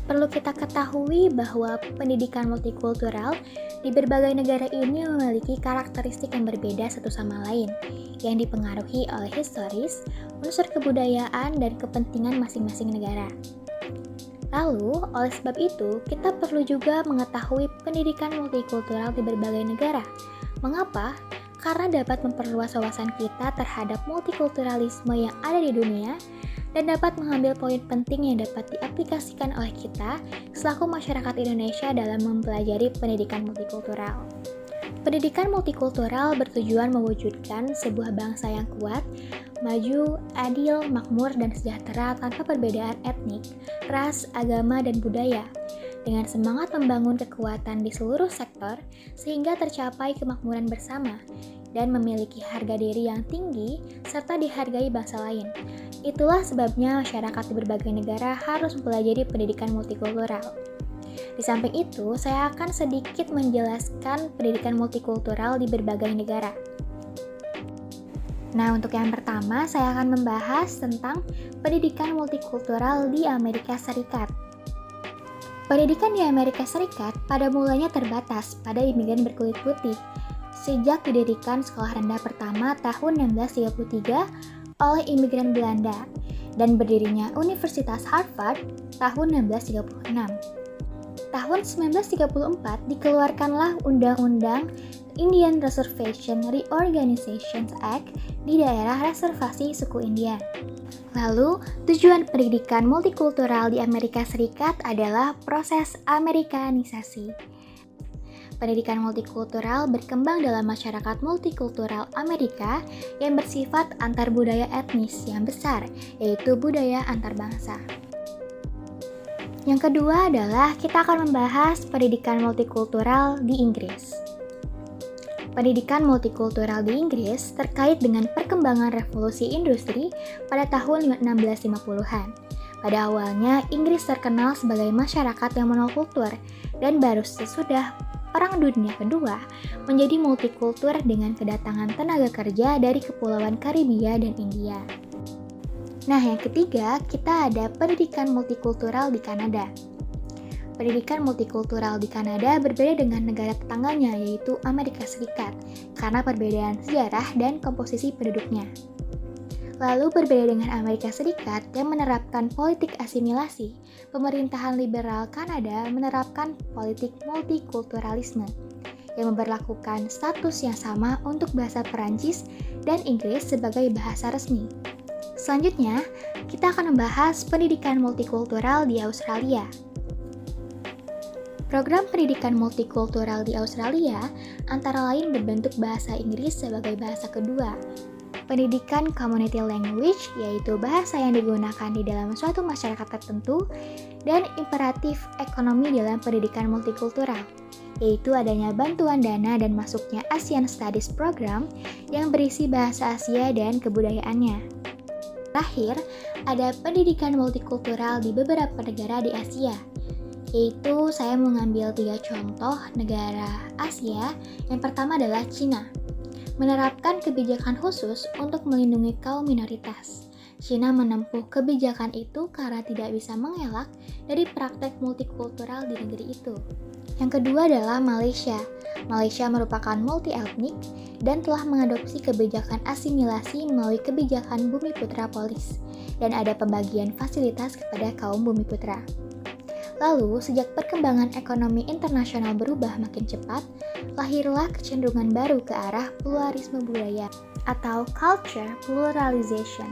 Perlu kita ketahui bahwa pendidikan multikultural di berbagai negara ini memiliki karakteristik yang berbeda satu sama lain, yang dipengaruhi oleh historis, unsur kebudayaan, dan kepentingan masing-masing negara. Lalu, oleh sebab itu, kita perlu juga mengetahui pendidikan multikultural di berbagai negara. Mengapa? Karena dapat memperluas wawasan kita terhadap multikulturalisme yang ada di dunia dan dapat mengambil poin penting yang dapat diaplikasikan oleh kita selaku masyarakat Indonesia dalam mempelajari pendidikan multikultural. Pendidikan multikultural bertujuan mewujudkan sebuah bangsa yang kuat, maju, adil, makmur, dan sejahtera tanpa perbedaan etnik, ras, agama, dan budaya, dengan semangat membangun kekuatan di seluruh sektor sehingga tercapai kemakmuran bersama dan memiliki harga diri yang tinggi serta dihargai bangsa lain. Itulah sebabnya masyarakat di berbagai negara harus mempelajari pendidikan multikultural. Di samping itu, saya akan sedikit menjelaskan pendidikan multikultural di berbagai negara. Nah, untuk yang pertama, saya akan membahas tentang pendidikan multikultural di Amerika Serikat. Pendidikan di Amerika Serikat pada mulanya terbatas pada imigran berkulit putih, sejak didirikan sekolah rendah pertama tahun 1633 oleh imigran Belanda dan berdirinya Universitas Harvard tahun 1636. Tahun 1934 dikeluarkanlah Undang-Undang Indian Reservation Reorganization Act di daerah reservasi suku Indian. Lalu, tujuan pendidikan multikultural di Amerika Serikat adalah proses Amerikanisasi. Pendidikan multikultural berkembang dalam masyarakat multikultural Amerika yang bersifat antar budaya etnis yang besar, yaitu budaya antar bangsa. Yang kedua adalah kita akan membahas pendidikan multikultural di Inggris. Pendidikan multikultural di Inggris terkait dengan perkembangan revolusi industri pada tahun 1650-an. Pada awalnya, Inggris terkenal sebagai masyarakat yang monokultur dan baru sesudah Perang Dunia Kedua menjadi multikultur dengan kedatangan tenaga kerja dari kepulauan Karibia dan India. Nah, yang ketiga, kita ada pendidikan multikultural di Kanada. Pendidikan multikultural di Kanada berbeda dengan negara tetangganya, yaitu Amerika Serikat, karena perbedaan sejarah dan komposisi penduduknya. Lalu berbeda dengan Amerika Serikat yang menerapkan politik asimilasi, pemerintahan liberal Kanada menerapkan politik multikulturalisme yang memberlakukan status yang sama untuk bahasa Perancis dan Inggris sebagai bahasa resmi. Selanjutnya, kita akan membahas pendidikan multikultural di Australia. Program pendidikan multikultural di Australia antara lain berbentuk bahasa Inggris sebagai bahasa kedua, pendidikan community language, yaitu bahasa yang digunakan di dalam suatu masyarakat tertentu, dan imperatif ekonomi dalam pendidikan multikultural, yaitu adanya bantuan dana dan masuknya Asian Studies Program yang berisi bahasa Asia dan kebudayaannya. Terakhir, ada pendidikan multikultural di beberapa negara di Asia, yaitu saya mengambil 3 contoh negara Asia. Yang pertama adalah Cina, menerapkan kebijakan khusus untuk melindungi kaum minoritas. Cina menempuh kebijakan itu karena tidak bisa mengelak dari praktek multikultural di negeri itu. Yang kedua adalah Malaysia. Malaysia merupakan multi-etnik dan telah mengadopsi kebijakan asimilasi melalui kebijakan Bumiputra Polis dan ada pembagian fasilitas kepada kaum Bumiputra. Lalu, sejak perkembangan ekonomi internasional berubah makin cepat, lahirlah kecenderungan baru ke arah pluralisme budaya atau culture pluralization.